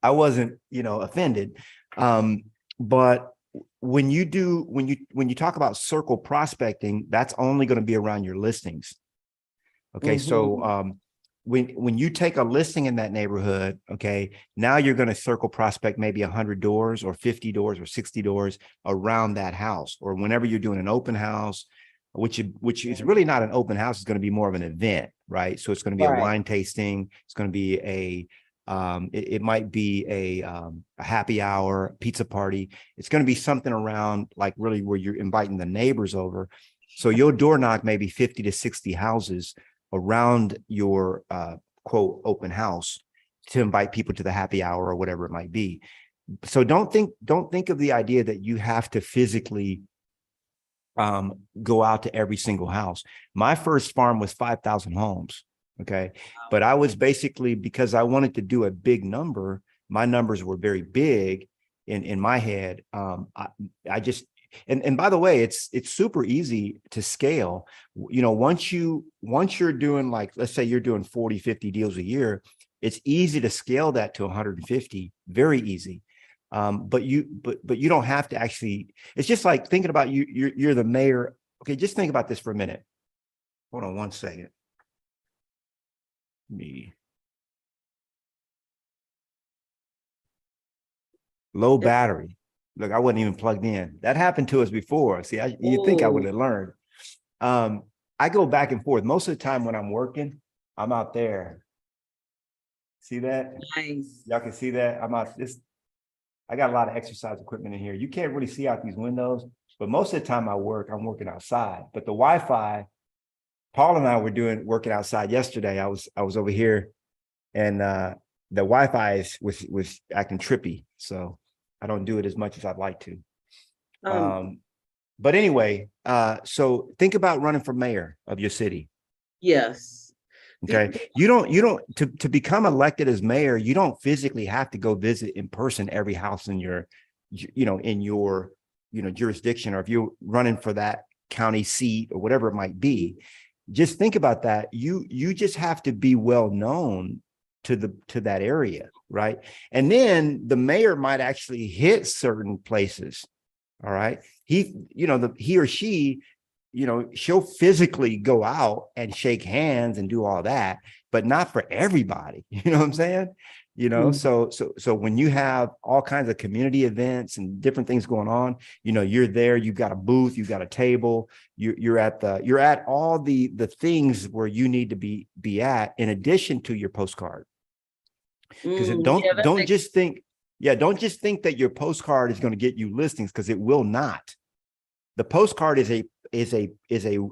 offended. But when you talk about circle prospecting, that's only going to be around your listings. Okay. So, when you take a listing in that neighborhood, okay, now you're going to circle prospect maybe 100 doors or 50 doors or 60 doors around that house, or whenever you're doing an open house, which is really not an open house, it's going to be more of an event, right? So it's going to be a wine tasting. It's going to be it might be a happy hour, pizza party. It's going to be something around like really where you're inviting the neighbors over. So you'll door knock maybe 50 to 60 houses around your quote open house to invite people to the happy hour or whatever it might be. So don't think of the idea that you have to physically go out to every single house. My first farm was 5,000 homes. Okay. But I was basically, because I wanted to do a big number, my numbers were very big in my head. I just, and by the way, it's super easy to scale. Once you're doing, like, let's say you're doing 40, 50 deals a year, it's easy to scale that to 150, very easy. But you don't have to actually, it's just like thinking about you're the mayor. Okay. Just think about this for a minute. Hold on one second. Low battery. Look, I wasn't even plugged in. That happened to us before. See, you'd think I would have learned. I go back and forth. Most of the time when I'm working, I'm out there. See that? Nice. Y'all can see that? I'm out this. I got a lot of exercise equipment in here. You can't really see out these windows, but most of the time I'm working outside. But the Wi-Fi, Paul and I were working outside yesterday. I was over here, and the Wi-Fi was acting trippy. So I don't do it as much as I'd like to. But anyway, so think about running for mayor of your city. Yes. Okay. You don't to become elected as mayor, you don't physically have to go visit in person every house in your jurisdiction, or if you're running for that county seat or whatever it might be. Just think about that. You just have to be well known to that area, right? And then the mayor might actually hit certain places. All right. He or she, she'll physically go out and shake hands and do all that, but not for everybody. You know what I'm saying? So when you have all kinds of community events and different things going on, you're there, you've got a booth, you've got a table, you're at all the things where you need to be at, in addition to your postcard. Because don't just think that your postcard is going to get you listings, because it will not. The postcard is a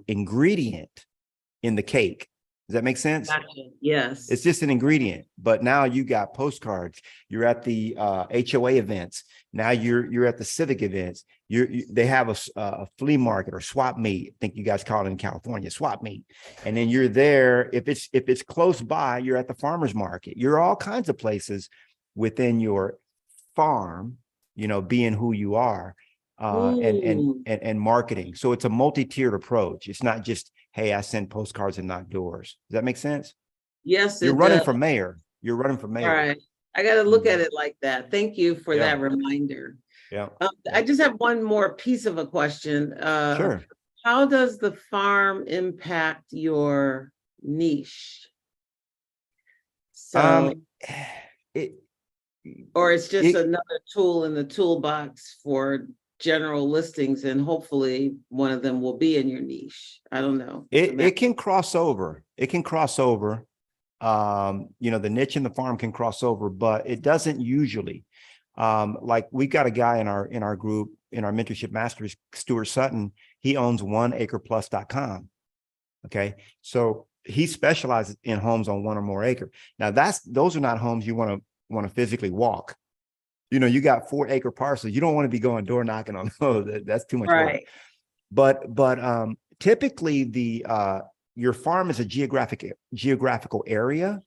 ingredient in the cake. Does that make sense? Yes. It's just an ingredient, but now you got postcards. You're at the HOA events. Now you're at the civic events. They have a flea market or swap meet. I think you guys call it in California, swap meet. And then you're there. If it's close by, you're at the farmer's market. You're all kinds of places within your farm, being who you are. and marketing. So it's a multi-tiered approach. It's not just, hey, I send postcards and knock doors. Does that make sense? Yes, You're it running does. for mayor. You're running for mayor. All right. I got to look at Mhm. it like that. Thank you for Yeah. that reminder. Yeah. I just have one more piece of a question. Sure. How does the farm impact your niche? So, It or it's just it another tool in the toolbox for general listings, and hopefully one of them will be in your niche. I don't know. it can cross over. It can cross over. You know, the niche and the farm can cross over, but it doesn't usually. Like we got a guy in our group, in our mentorship masters, Stuart Sutton. He owns oneacreplus.com. Okay. So he specializes in homes on 1 or more acre. Now those are not homes you want to physically walk. You know, you got 4 acre parcels. You don't want to be going door knocking on those. That's too much work. But typically your farm is a geographical area,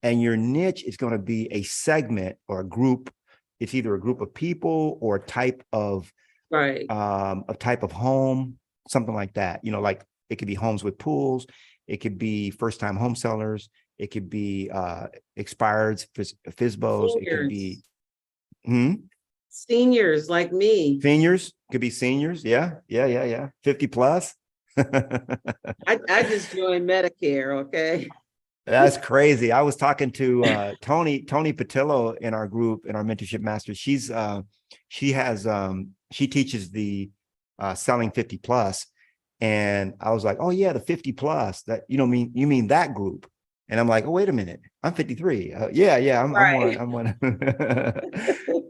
and your niche is going to be a segment or a group. It's either a group of people or a type of home, something like that. You know, like it could be homes with pools, it could be first-time home sellers, it could be expired FSBOs, it could be seniors like me. Seniors, could be seniors. Yeah. 50 plus. I just joined Medicare. Okay. That's crazy. I was talking to Tony Patillo in our group, in our mentorship master. She teaches the selling 50 plus. And I was like, oh yeah, the 50 plus, that you mean that group. And I'm like, oh, wait a minute, I'm 53. I'm one.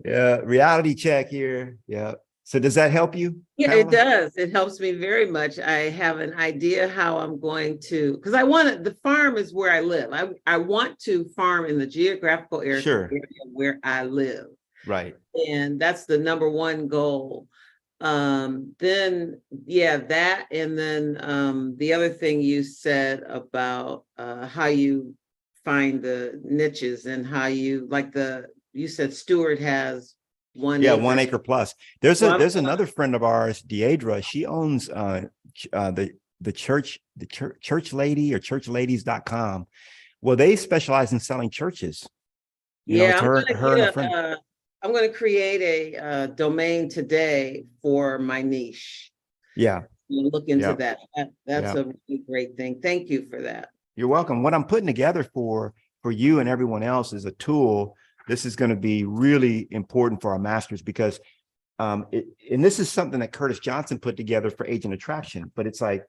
Yeah, reality check here. Yeah. So does that help you? Yeah, Pamela? it does. It helps me very much. I have an idea how I'm going to, because the farm is where I live. I want to farm in the geographical area, Sure, where I live. right. And that's the number one goal. Then that, and then the other thing you said about how you find the niches, and how you you said Stuart has 1 acre. 1 acre plus. There's another friend of ours, Deidra. She owns the church lady or churchladies.com. Well, they specialize in selling churches. You know, it's her and a friend. I'm going to create a domain today for my niche. Yeah. Look into that. That's a really great thing. Thank you for that. You're welcome. What I'm putting together for you and everyone else is a tool. This is going to be really important for our masters, because and this is something that Curtis Johnson put together for Agent Attraction. But it's like,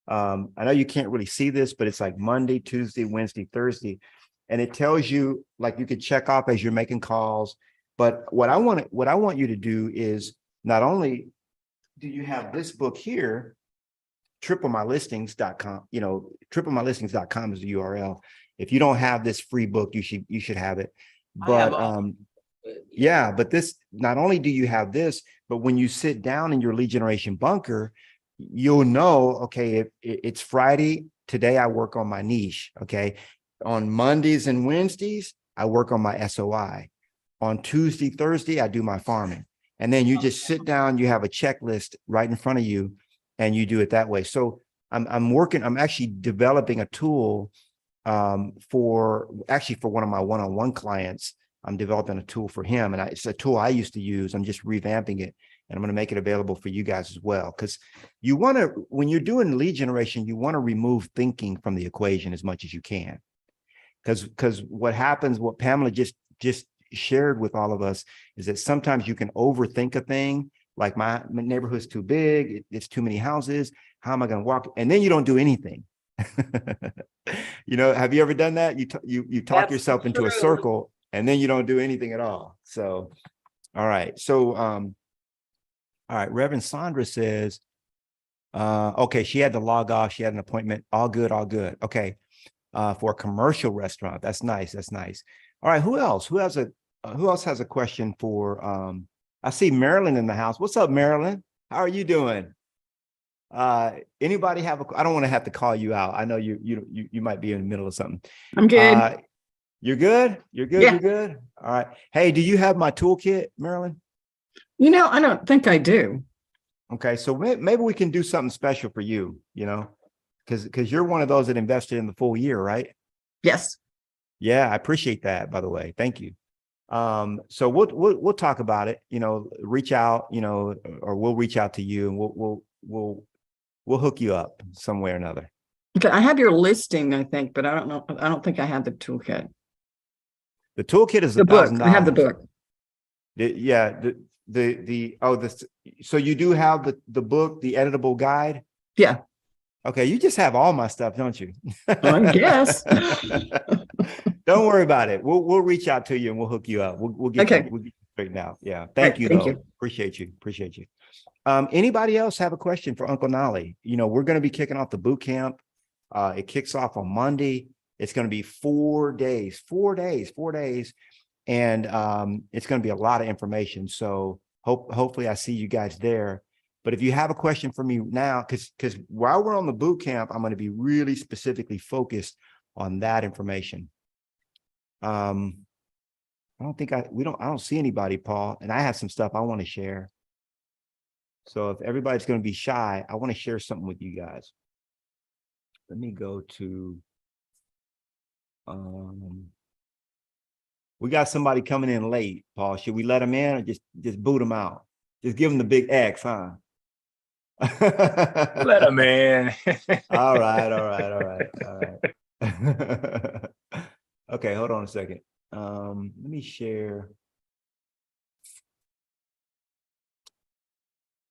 I know you can't really see this, but it's like Monday, Tuesday, Wednesday, Thursday. And it tells you, like, you could check off as you're making calls. But what I want you to do is, not only do you have this book here, triplemylistings.com, you know, triplemylistings.com is the URL. If you don't have this free book, you should have it. But but this, not only do you have this, but when you sit down in your lead generation bunker, you'll know, okay, if it's Friday, today I work on my niche. Okay. On Mondays and Wednesdays, I work on my SOI. On Tuesday, Thursday, I do my farming. And then you just sit down, you have a checklist right in front of you, and you do it that way. So I'm actually developing a tool for one of my one-on-one clients. I'm developing a tool for him, and it's a tool I used to use. I'm just revamping it, and I'm going to make it available for you guys as well. Because you want to, when you're doing lead generation, you want to remove thinking from the equation as much as you can. Because what happens, what Pamela just shared with all of us, is that sometimes you can overthink a thing. Like, my neighborhood's too big, it's too many houses. How am I going to walk? And then you don't do anything. You know, have you ever done that? You talk yourself into a circle, and then you don't do anything at all. So, all right. So, all right. Reverend Sandra says, okay, she had to log off. She had an appointment. All good. Okay. For a commercial restaurant. That's nice. All right. Who else has a question for, I see Marilyn in the house. What's up, Marilyn? How are you doing? Anybody have I don't want to have to call you out. I know you might be in the middle of something. I'm good. You're good? You're good? Yeah. You're good? All right. Hey, do you have my toolkit, Marilyn? You know, I don't think I do. Okay, so maybe we can do something special for you, because you're one of those that invested in the full year, right? Yes. Yeah, I appreciate that, by the way. Thank you. So we'll talk about it, reach out, or we'll reach out to you, and we'll hook you up some way or another. Okay, I have your listing, I think, but I don't know. I don't think I have the toolkit. The toolkit is The book. $1,000. I have the book. So you do have the book, the editable guide? Yeah. Okay, you just have all my stuff, don't you? I guess. Don't worry about it. We'll reach out to you and we'll hook you up. We'll get you straightened out. Yeah. Thank you, thank though. you. Appreciate you. Anybody else have a question for Uncle Knolly? We're going to be kicking off the boot camp. It kicks off on Monday. It's going to be 4 days. And it's going to be a lot of information. So hopefully I see you guys there. But if you have a question for me now, because while we're on the boot camp, I'm going to be really specifically focused on that information. I don't see anybody, Paul, and I have some stuff I want to share. So if everybody's going to be shy, I want to share something with you guys. Let me go to, we got somebody coming in late, Paul. Should we let them in or just boot them out? Just give them the big X, huh? Let them in. All right. Okay, hold on a second. Let me share.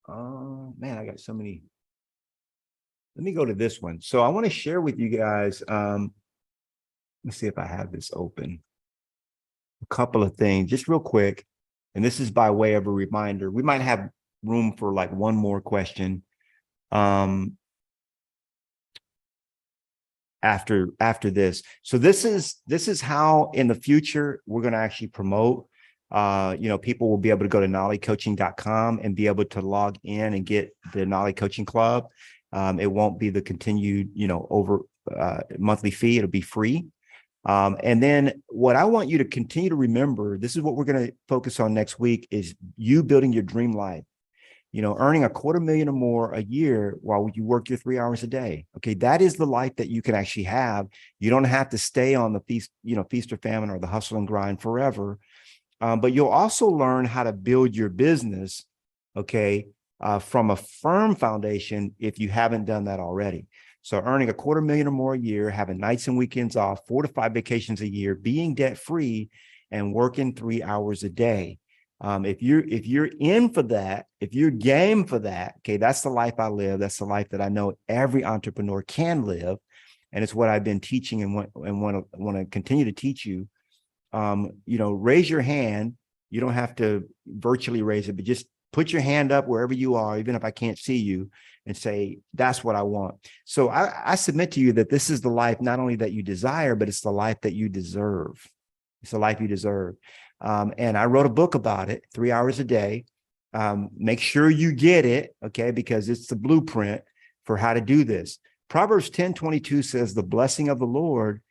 Man, I got so many. Let me go to this one. So I want to share with you guys. Let me see if I have this open. A couple of things, just real quick. And this is by way of a reminder. We might have room for like one more question. After this. So this is how in the future we're going to actually promote. People will be able to go to knollycoaching.com and be able to log in and get the Knolly Coaching Club. It won't be the continued, over monthly fee. It'll be free. And then what I want you to continue to remember, this is what we're going to focus on next week, is you building your dream life. Earning $250,000 or more a year while you work your 3 hours a day. Okay, that is the life that you can actually have. You don't have to stay on the feast or famine or the hustle and grind forever. But you'll also learn how to build your business, okay, from a firm foundation if you haven't done that already. So earning $250,000 or more a year, having nights and weekends off, 4 to 5 vacations a year, being debt free, and working 3 hours a day. If you're in for that, if you're game for that, okay, that's the life I live. That's the life that I know every entrepreneur can live. And it's what I've been teaching and want to continue to teach you. Raise your hand. You don't have to virtually raise it, but just put your hand up wherever you are, even if I can't see you, and say, that's what I want. So I submit to you that this is the life not only that you desire, but it's the life that you deserve. It's the life you deserve. And I wrote a book about it, 3 hours a day. Make sure you get it, okay, because it's the blueprint for how to do this. Proverbs 10:22 says, the blessing of the Lord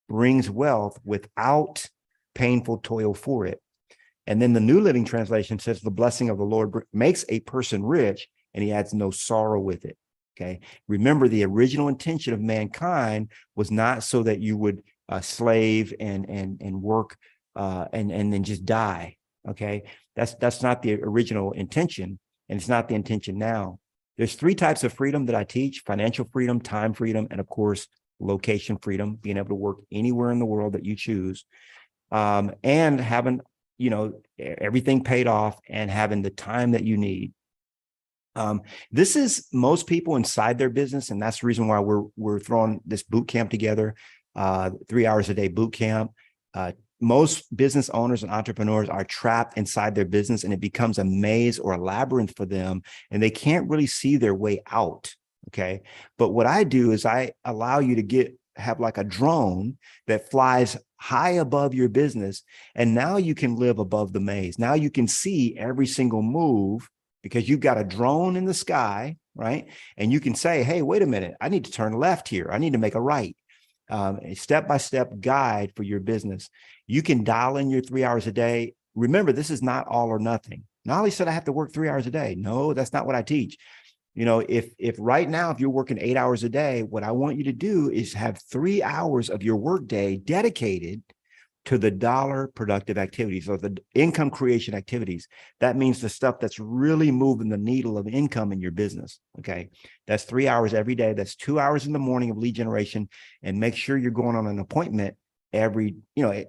brings wealth without painful toil for it. And then the New Living Translation says, the blessing of the Lord makes a person rich, and he adds no sorrow with it. Okay. Remember, the original intention of mankind was not so that you would slave and work and then just die. Okay. That's not the original intention, and it's not the intention now. There's 3 types of freedom that I teach: financial freedom, time freedom, and of course, location freedom, being able to work anywhere in the world that you choose, and having, everything paid off and having the time that you need. This is most people inside their business, and that's the reason why we're throwing this boot camp together, 3 hours a day boot camp. Most business owners and entrepreneurs are trapped inside their business, and it becomes a maze or a labyrinth for them, and they can't really see their way out. Okay. But what I do is I allow you to have like a drone that flies high above your business. And now you can live above the maze. Now you can see every single move because you've got a drone in the sky, right? And you can say, hey, wait a minute, I need to turn left here. I need to make a right. A step-by-step guide for your business. You can dial in your 3 hours a day. Remember, this is not all or nothing. Knolly said I have to work 3 hours a day. No, that's not what I teach. You know, if right now, if you're working 8 hours a day, what I want you to do is have 3 hours of your workday dedicated to the dollar productive activities or the income creation activities. That means the stuff that's really moving the needle of income in your business. Okay. That's 3 hours every day. That's 2 hours in the morning of lead generation, and make sure you're going on an appointment every, you know,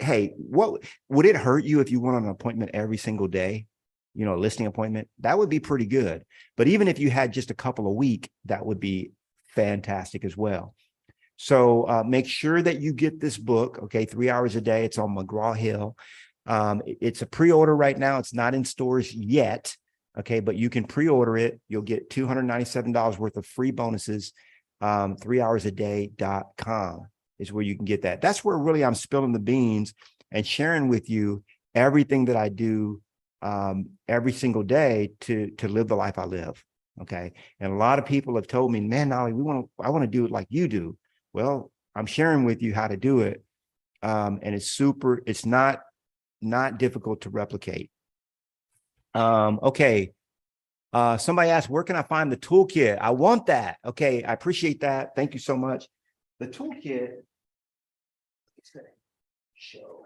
hey, what would it hurt you if you went on an appointment every single day? You know, a listing appointment, that would be pretty good. But even if you had just a couple a week, that would be fantastic as well. So make sure that you get this book, okay, 3 hours a day. It's on McGraw-Hill. It's a pre-order right now. It's not in stores yet, okay, but you can pre-order it. You'll get $297 worth of free bonuses. 3hoursaday.com is where you can get that. That's where really I'm spilling the beans and sharing with you everything that I do every single day to live the life I live. Okay. And a lot of people have told me, man, Knolly, I want to do it like you do. Well, I'm sharing with you how to do it. And it's not difficult to replicate. Okay. Somebody asked, where can I find the toolkit? I want that. Okay. I appreciate that. Thank you so much. The toolkit, show.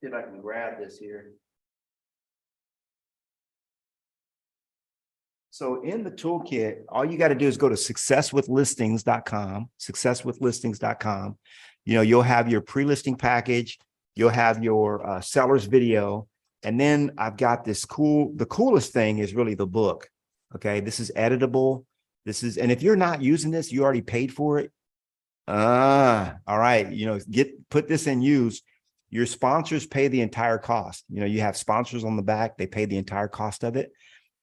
See if I can grab this here. So in the toolkit, all you got to do is go to successwithlistings.com. You know, you'll have your pre-listing package, you'll have your seller's video, and then I've got this the coolest thing is really the book. Okay, this is editable. And if you're not using this, you already paid for it. All right, you know, put this in use. Your sponsors pay the entire cost. You know, you have sponsors on the back, they pay the entire cost of it.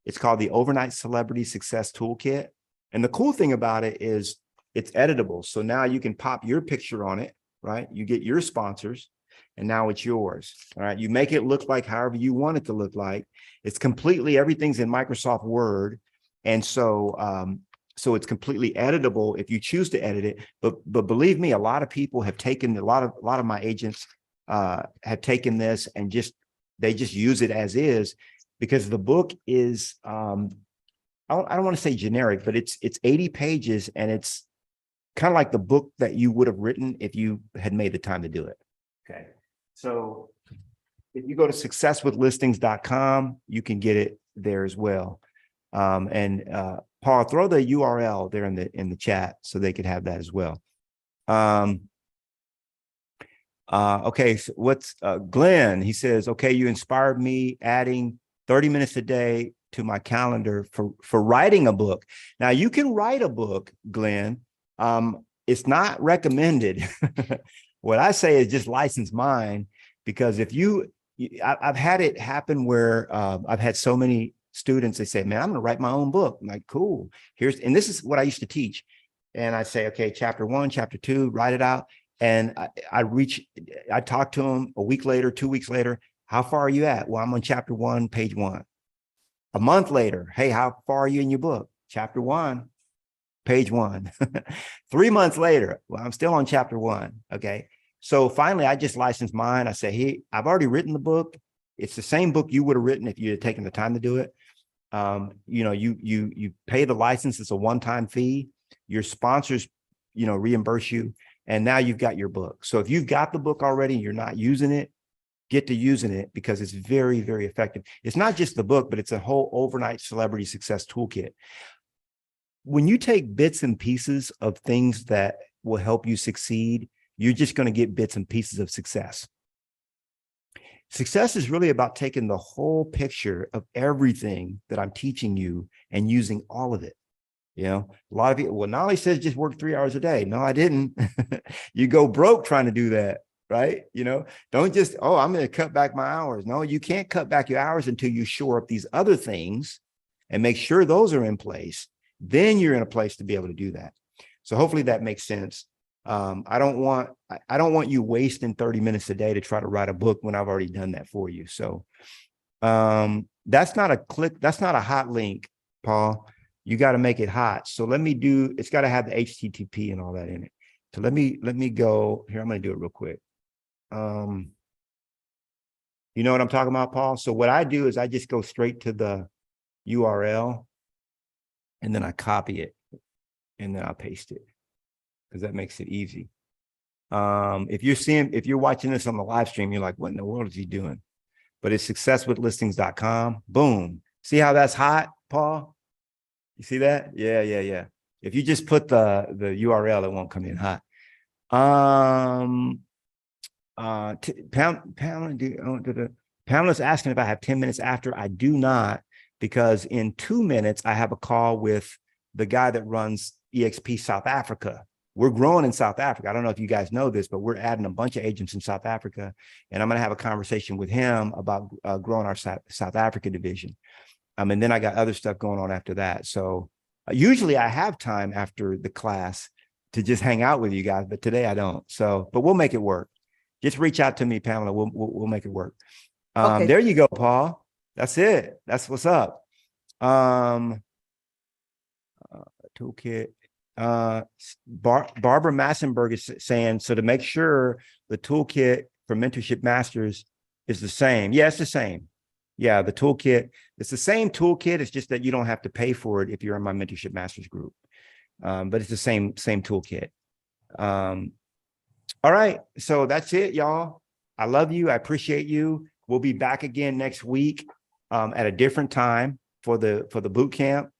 It's called the Overnight Celebrity Success Toolkit. And the cool thing about it is it's editable. So now you can pop your picture on it, right? You get your sponsors and now it's yours. All right. You make it look like however you want it to look like. It's everything's in Microsoft Word. And so, so it's completely editable if you choose to edit it. But believe me, a lot of people have taken a lot of my agents have taken this and they just use it as is, because the book is I don't want to say generic, but it's 80 pages and it's kind of like the book that you would have written if you had made the time to do it. Okay. So if you go to successwithlistings.com, you can get it there as well. And Paul, throw the URL there in the chat so they could have that as well. Okay, so what's Glenn? He says, okay, you inspired me adding 30 minutes a day to my calendar for writing a book. Now you can write a book, Glenn. It's not recommended. What I say is just license mine, because if I've had it happen where I've had so many students, they say, man, I'm going to write my own book. I'm like, cool. And this is what I used to teach. And I say, okay, chapter 1, chapter 2, write it out. And I talk to them a week later, 2 weeks later. How far are you at? Well, I'm on chapter 1, page 1. A month later, hey, how far are you in your book? Chapter 1, page 1. 3 months later, well, I'm still on chapter 1. Okay. So finally, I just licensed mine. I say, hey, I've already written the book. It's the same book you would have written if you had taken the time to do it. You know, you pay the license. It's a one-time fee. Your sponsors, you know, reimburse you. And now you've got your book. So if you've got the book already and you're not using it, get to using it, because it's very, very effective. It's not just the book, but it's a whole overnight celebrity success toolkit. When you take bits and pieces of things that will help you succeed, you're just going to get bits and pieces of success. Success is really about taking the whole picture of everything that I'm teaching you and using all of it. You know, a lot of people, well, Knolly says just work 3 hours a day. No, I didn't. You go broke trying to do that, right? You know, don't just, oh, I'm going to cut back my hours. No, you can't cut back your hours until you shore up these other things and make sure those are in place. Then you're in a place to be able to do that. So hopefully that makes sense. I don't want you wasting 30 minutes a day to try to write a book when I've already done that for you. So that's not a hot link, Paul. You got to make it hot. So it's got to have the HTTP and all that in it. So let me go here. I'm going to do it real quick. You know what I'm talking about, Paul? So what I do is I just go straight to the URL and then I copy it and then I paste it because that makes it easy. If you're watching this on the live stream, you're like, what in the world is he doing? But it's successwithlistings.com. Boom. See how that's hot, Paul? You see that? Yeah. If you just put the URL, it won't come in hot. Pamela's asking if I have 10 minutes after. I do not, because in 2 minutes, I have a call with the guy that runs EXP South Africa. We're growing in South Africa. I don't know if you guys know this, but we're adding a bunch of agents in South Africa. And I'm going to have a conversation with him about growing our South Africa division. And then I got other stuff going on after that. So usually I have time after the class to just hang out with you guys, but today I don't. So, but we'll make it work. Just reach out to me, Pamela. We'll make it work. Okay. There you go, Paul. That's it. That's what's up. Toolkit. Barbara Massenberg is saying, so to make sure the toolkit for Mentorship Masters is the same. Yeah, it's the same. Yeah, the toolkit, it's the same toolkit. It's just that you don't have to pay for it if you're in my Mentorship Masters group. But it's the same toolkit. All right, so that's it, y'all. I love you. I appreciate you. We'll be back again next week at a different time for the boot camp.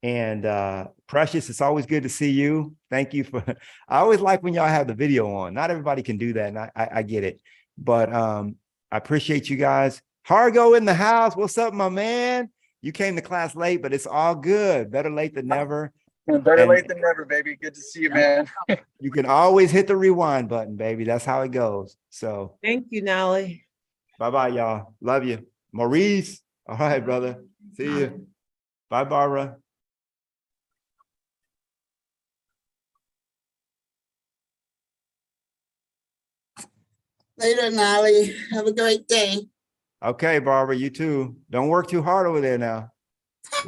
And Precious, it's always good to see you. Thank you for, I always like when y'all have the video on. Not everybody can do that, and I get it. But I appreciate you guys. Hargo in the house. What's up, my man? You came to class late, but it's all good. Better late than never. Better late than never, baby. Good to see you, man. You can always hit the rewind button, baby. That's how it goes. So Thank you, Knolly. bye-bye, y'all. Love you. Maurice. All right, brother. See you. Bye, Barbara. Later, Knolly. Have a great day. Okay, Barbara, you too. Don't work too hard over there now.